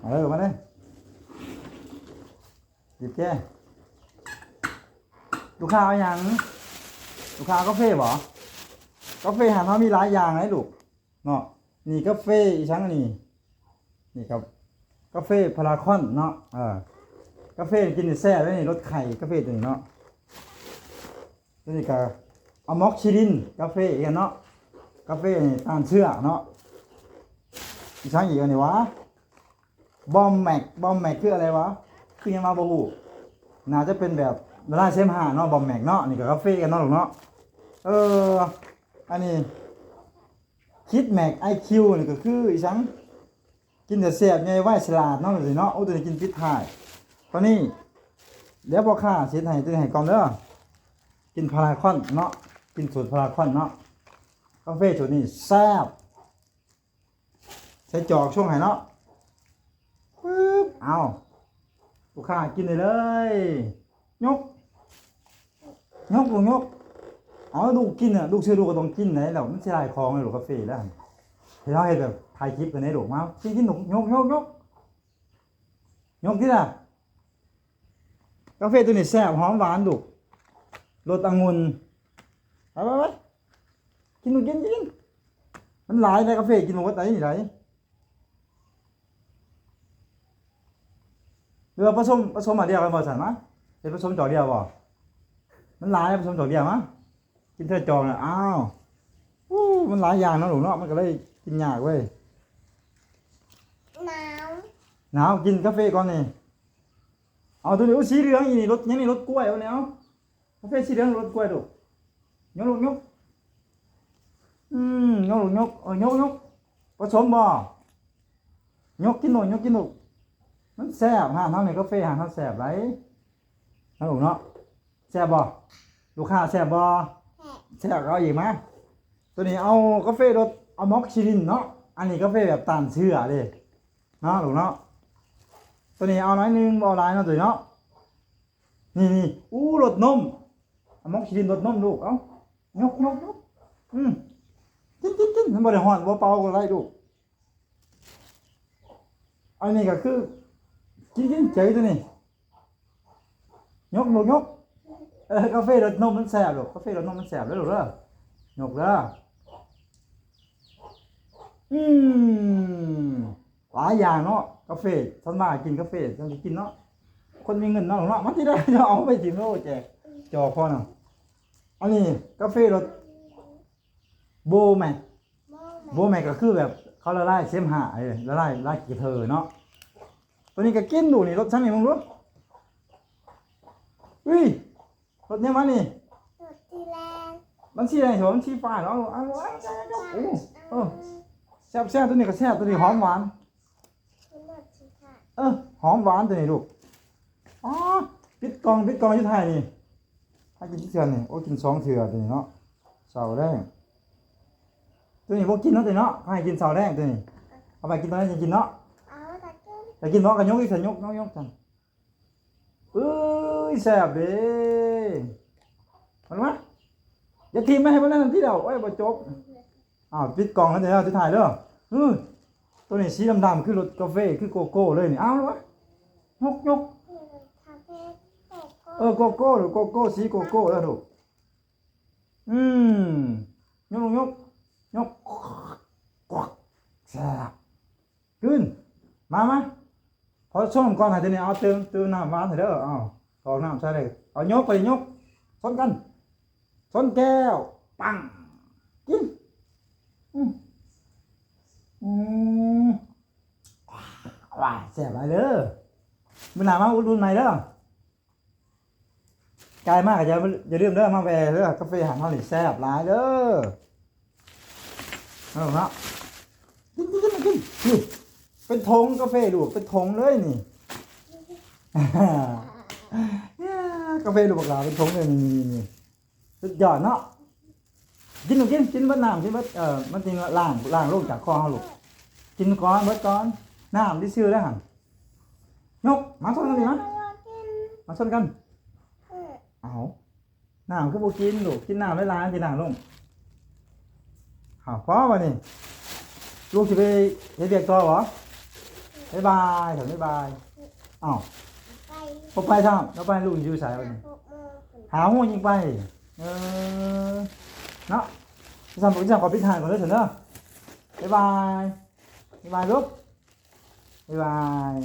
มาเลยหยิบแก้ลูกค้าเอาอย่างลูกค้ากาแฟบ่กาแฟหาเขามีหลายอย่างเลยลูกเนาะนี่กาแฟอีชั้งนี่ครับกาแฟพารากอนเนาะกาแฟกินแซ่บเลยนี่รสไข่กาแฟตัวนี้เนาะตัวนี้ก็อะม็อกซิลินกาแฟอีกเนาะกาแฟต้านเชื้อเนาะอีชั้งอีกอันนี้วะบอมแม็กคืออะไรวะคือยังมาบ่ฮู้น่าจะเป็นแบบละลายเสมหะเนาะบอมแม็กเนาะนี่ก็กาแฟกันเนาะลูกเนาะอันนี้คิดแม็ก IQ นี่ก็คืออีสังกินแต่แซ่บไงไหวฉลาดเนาะสิเนาะโอ้ตัวนี้กินปิดท้ายตอนนี้เดี๋ยวพอค่าเช็ดให้ตัวนี้ให้ก่อนเด้อกินพาราคอนเนาะกินสูตรพาราคอนเนาะกาแฟสูตรนี้แซ่บใส่จอกช่วงให้เนาะปึ๊บเอาลูกค้ากินได้เลยยกเอาลูกกินอ่ะลูกเชื่อลูกก็ต้องกินไหนแล้วมันสิได้ของเลยลูกกาแฟแล้วเดี๋ยวให้แบบถ่ายคลิปกันให้ลูกมากินยกที่น่ะกาแฟตัวนี้แซ่บหอมหวานลูกรสองุ่นไปกินลูกกินมันหลายเลยกาแฟกินหมดไหนนี่ไหนเรือผสมมาเดียวกันบ่สั่นมั้ยเป็นผสมจอกเดียวบ่มันหลายผสมจอกเดียวมั้ยกินเท่าจอกน่ะอ้าวมันหลายอย่างเนาะลูกเนาะมันก็เลยกินยากเว้ยหนาวกินกาแฟก่อนนี่เอาตัวนี้สีเหลืองอีนี่รสยังนี่รสกล้วยเอาเนี่ยเอากาแฟสีเหลืองรสกล้วยดูยกยกผสมบ่ยกกินหน่อยยกกินหน่อยมันแซ่บฮะทำในกาแฟหาทำแซ่บไรนะลูกเนาะแซ่บบ่ลูกค้าแซ่บบ่แซ่บเอาอีกไหมตัวนี้เอากาแฟรสอะม็อกซิลินเนาะอันนี้กาแฟแบบต้านเชื้อเลยเนาะลูกเนาะตัวนี้เอาน้อยนึงเอาหลายเนาะตัวเนาะนี่รสนมอะม็อกซิลินรสนมลูกเอายกกินมันบ่ได้ฮ้อนบ่เป่าก็ได้ลูกอันนี้ก็คือกินใจตัวนี้ยกกาแฟรสนมมันแซ่บลูกกาแฟรสนมมันแซ่บแล้วลูกเด้อยกเด้อหลายอย่างเนาะกาแฟท่านมากินกาแฟท่านกินเนาะคนมีเงินเนาะมันที่ได้จะเอาไปจิ้มโลแจกจอพอเนาะอันนี้กาแฟรสโบแม็กก็คือแบบเขาละลายเสมหะละลายกี่เธอเนาะตัวนี้ก็กินดูนี่รสชั้นนี่มึงรู้รสเนี้ยมันนี่มันสีแดงมันสีฟ้าเนาะแซ่บตัวนี้ก็แซ่บตัวนี้หอมหวานหอมหวานตัวนี้ลูกปิดกองอยู่ไทยนี่ให้กินเถื่อนนี่โอ้กิน2เถื่อตัวนี้เนาะเสาแดงตัวนี้พวกกินเนาะตัวนี้เนาะให้กินเสาแดงตัวนี้เอาไปกินตอนนั้นจะกินเนาะแต่กินเนาะกันยกอีกสันยกกันแซ่บเด้มันวะอย่าทีมไม่ให้มันนั่นที่เดียวโอ้ยบ่จบปิดกล่องแล้วเดี๋ยวจะถ่ายเด้อตัวนี้สีดำๆคือรสกาแฟคือโกโก้เลยนี่แล้ววะยกโกโก้หรือโกโก้สีโกโก้แล้วดูยกกวักแซ่บขึ้นมาพอช่วงก่อนหายใจเนี่ยเอาเติมน้ำหวานให้เด้อกรอกน้ำใส่เลยเอายกไปยกซ้นกันซ้นแก้วปังกินว้าแซ่บหลายเด้อมันหนามาอุดหนุนใหม่เด้อกายมากอย่าลืมเด้อมาแวะเด้อกาแฟหางเขาหลีแซ่บหลายเด้อเอาเนาะกินเป็นทงกาแฟดูเป็นทงเลยนี่กาแฟดูบอกลาเป็นทงเลยนี่สุดยอดเนาะกินบัดน้ำกินบัดมันจริงล่างลงจากคอเขาลูกกินก่อนเบิดก่อนน้ำที่ซื้อแล้วหันยกมาชนกันดิมาชนกันเอาน้ำคือพวกกินลูกกินน้ำไม่ล้างกินน้ำลงพอวะนี่ลูกจะไปเรียกต่อเหรอ บ๊ายบายเถอะบ๊ายบายอ้าว ไป พอไปทำแล้วไปลูกอยู่สายวันนี้ 6 โมงถึง หาหัวยิงไปเออเนาะพี่ซัมบอกพี่ซัมขอปิดทางก่อนเลยเถอะเนาะบ๊ายบายบ๊ายบายลูกบ๊ายบาย